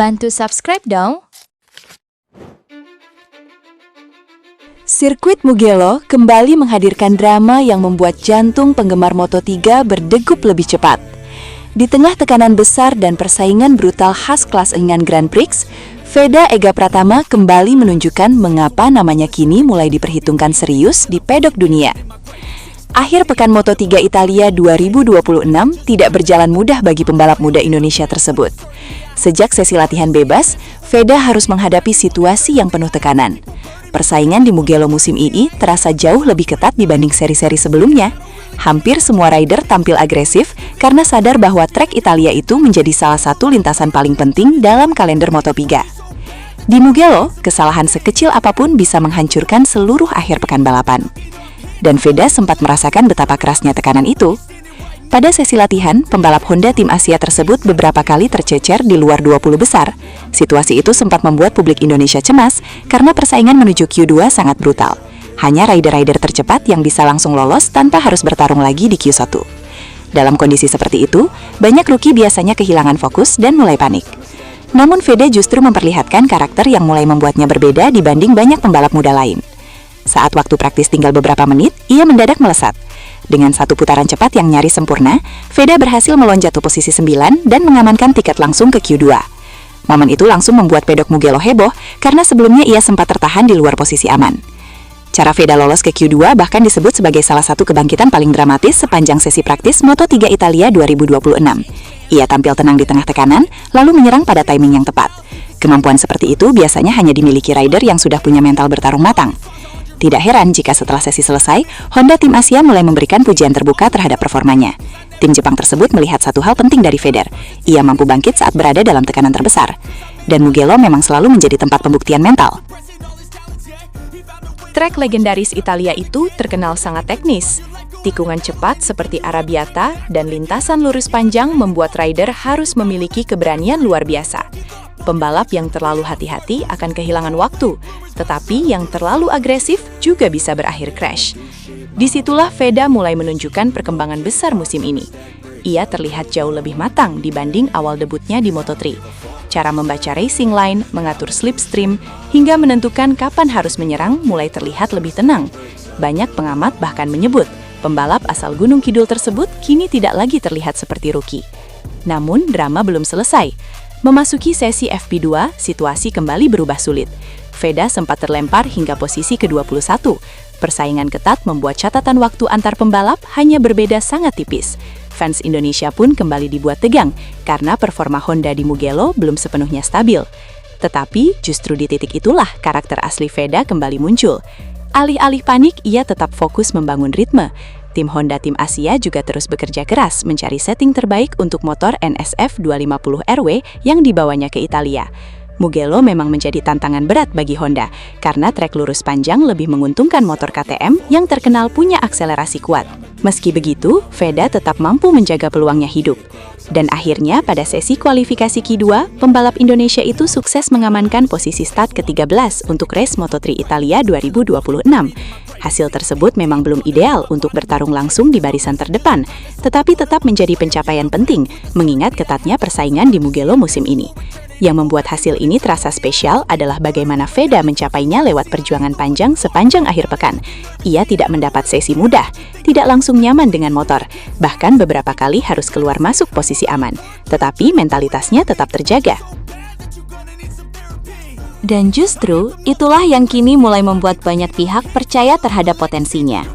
Bantu subscribe dong. Sirkuit Mugello kembali menghadirkan drama yang membuat jantung penggemar Moto3 berdegup lebih cepat. Di tengah tekanan besar dan persaingan brutal khas kelas ringan Grand Prix, Veda Ega Pratama kembali menunjukkan mengapa namanya kini mulai diperhitungkan serius di pedok dunia. Akhir pekan Moto3 Italia 2026 tidak berjalan mudah bagi pembalap muda Indonesia tersebut. Sejak sesi latihan bebas, Veda harus menghadapi situasi yang penuh tekanan. Persaingan di Mugello musim ini terasa jauh lebih ketat dibanding seri-seri sebelumnya. Hampir semua rider tampil agresif karena sadar bahwa trek Italia itu menjadi salah satu lintasan paling penting dalam kalender Moto3. Di Mugello, kesalahan sekecil apapun bisa menghancurkan seluruh akhir pekan balapan. Dan Veda sempat merasakan betapa kerasnya tekanan itu. Pada sesi latihan, pembalap Honda tim Asia tersebut beberapa kali tercecer di luar 20 besar. Situasi itu sempat membuat publik Indonesia cemas karena persaingan menuju Q2 sangat brutal. Hanya rider-rider tercepat yang bisa langsung lolos tanpa harus bertarung lagi di Q1. Dalam kondisi seperti itu, banyak rookie biasanya kehilangan fokus dan mulai panik. Namun Veda justru memperlihatkan karakter yang mulai membuatnya berbeda dibanding banyak pembalap muda lain. Saat waktu praktis tinggal beberapa menit, ia mendadak melesat. Dengan satu putaran cepat yang nyaris sempurna, Veda berhasil melonjak ke posisi 9 dan mengamankan tiket langsung ke Q2. Momen itu langsung membuat pedok Mugello heboh karena sebelumnya ia sempat tertahan di luar posisi aman. Cara Veda lolos ke Q2 bahkan disebut sebagai salah satu kebangkitan paling dramatis sepanjang sesi praktis Moto3 Italia 2026. Ia tampil tenang di tengah tekanan, lalu menyerang pada timing yang tepat. Kemampuan seperti itu biasanya hanya dimiliki rider yang sudah punya mental bertarung matang. Tidak heran jika setelah sesi selesai, Honda tim Asia mulai memberikan pujian terbuka terhadap performanya. Tim Jepang tersebut melihat satu hal penting dari Veda. Ia mampu bangkit saat berada dalam tekanan terbesar. Dan Mugello memang selalu menjadi tempat pembuktian mental. Trek legendaris Italia itu terkenal sangat teknis. Tikungan cepat seperti Arrabbiata dan lintasan lurus panjang membuat rider harus memiliki keberanian luar biasa. Pembalap yang terlalu hati-hati akan kehilangan waktu, tetapi yang terlalu agresif juga bisa berakhir crash. Disitulah Veda mulai menunjukkan perkembangan besar musim ini. Ia terlihat jauh lebih matang dibanding awal debutnya di Moto3. Cara membaca racing line, mengatur slipstream, hingga menentukan kapan harus menyerang mulai terlihat lebih tenang. Banyak pengamat bahkan menyebut, pembalap asal Gunung Kidul tersebut kini tidak lagi terlihat seperti rookie. Namun, drama belum selesai. Memasuki sesi FP2, situasi kembali berubah sulit. Veda sempat terlempar hingga posisi ke-21. Persaingan ketat membuat catatan waktu antar pembalap hanya berbeda sangat tipis. Fans Indonesia pun kembali dibuat tegang karena performa Honda di Mugello belum sepenuhnya stabil. Tetapi justru di titik itulah karakter asli Veda kembali muncul. Alih-alih panik, ia tetap fokus membangun ritme. Tim Honda tim Asia juga terus bekerja keras mencari setting terbaik untuk motor NSF 250RW yang dibawanya ke Italia. Mugello memang menjadi tantangan berat bagi Honda karena trek lurus panjang lebih menguntungkan motor KTM yang terkenal punya akselerasi kuat. Meski begitu, Veda tetap mampu menjaga peluangnya hidup. Dan akhirnya pada sesi kualifikasi Q2, pembalap Indonesia itu sukses mengamankan posisi start ke-13 untuk race Moto3 Italia 2026. Hasil tersebut memang belum ideal untuk bertarung langsung di barisan terdepan, tetapi tetap menjadi pencapaian penting mengingat ketatnya persaingan di Mugello musim ini. Yang membuat hasil ini terasa spesial adalah bagaimana Veda mencapainya lewat perjuangan panjang sepanjang akhir pekan. Ia tidak mendapat sesi mudah, tidak langsung nyaman dengan motor, bahkan beberapa kali harus keluar masuk posisi aman, tetapi mentalitasnya tetap terjaga. Dan justru itulah yang kini mulai membuat banyak pihak percaya terhadap potensinya.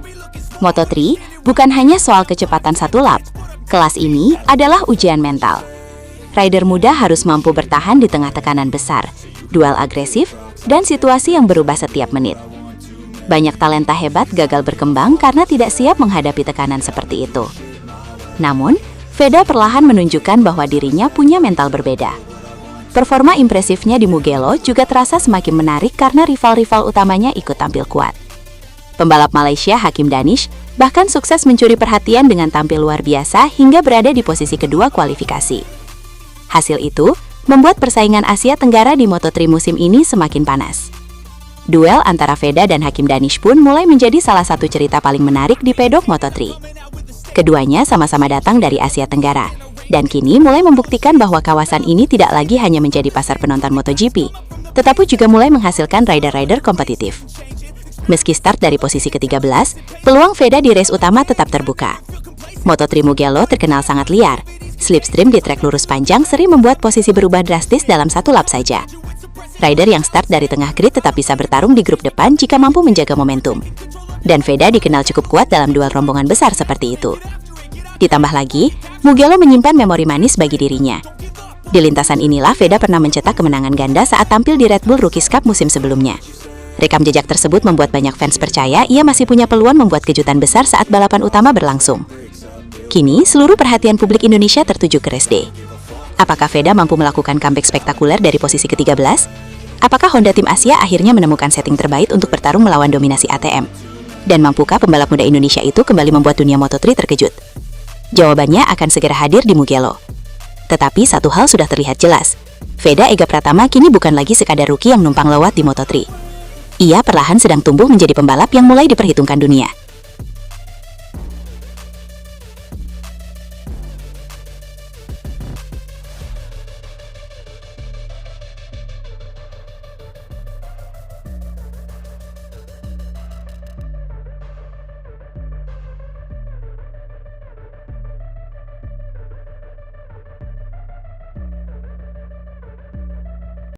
Moto3 bukan hanya soal kecepatan satu lap. Kelas ini adalah ujian mental. Rider muda harus mampu bertahan di tengah tekanan besar, duel agresif, dan situasi yang berubah setiap menit. Banyak talenta hebat gagal berkembang karena tidak siap menghadapi tekanan seperti itu. Namun, Veda perlahan menunjukkan bahwa dirinya punya mental berbeda. Performa impresifnya di Mugello juga terasa semakin menarik karena rival-rival utamanya ikut tampil kuat. Pembalap Malaysia Hakim Danish bahkan sukses mencuri perhatian dengan tampil luar biasa hingga berada di posisi kedua kualifikasi. Hasil itu membuat persaingan Asia Tenggara di Moto3 musim ini semakin panas. Duel antara Veda dan Hakim Danish pun mulai menjadi salah satu cerita paling menarik di pedok Moto3. Keduanya sama-sama datang dari Asia Tenggara, dan kini mulai membuktikan bahwa kawasan ini tidak lagi hanya menjadi pasar penonton MotoGP, tetapi juga mulai menghasilkan rider-rider kompetitif. Meski start dari posisi ke-13, peluang Veda di race utama tetap terbuka. Moto3 Mugello terkenal sangat liar. Slipstream di trek lurus panjang sering membuat posisi berubah drastis dalam satu lap saja. Rider yang start dari tengah grid tetap bisa bertarung di grup depan jika mampu menjaga momentum. Dan Veda dikenal cukup kuat dalam duel rombongan besar seperti itu. Ditambah lagi, Mugello menyimpan memori manis bagi dirinya. Di lintasan inilah Veda pernah mencetak kemenangan ganda saat tampil di Red Bull Rookies Cup musim sebelumnya. Rekam jejak tersebut membuat banyak fans percaya ia masih punya peluang membuat kejutan besar saat balapan utama berlangsung. Kini, seluruh perhatian publik Indonesia tertuju ke race day. Apakah Veda mampu melakukan comeback spektakuler dari posisi ke-13? Apakah Honda Tim Asia akhirnya menemukan setting terbaik untuk bertarung melawan dominasi ATM? Dan mampukah pembalap muda Indonesia itu kembali membuat dunia Moto3 terkejut? Jawabannya akan segera hadir di Mugello. Tetapi satu hal sudah terlihat jelas. Veda Ega Pratama kini bukan lagi sekadar rookie yang numpang lewat di Moto3. Ia perlahan sedang tumbuh menjadi pembalap yang mulai diperhitungkan dunia.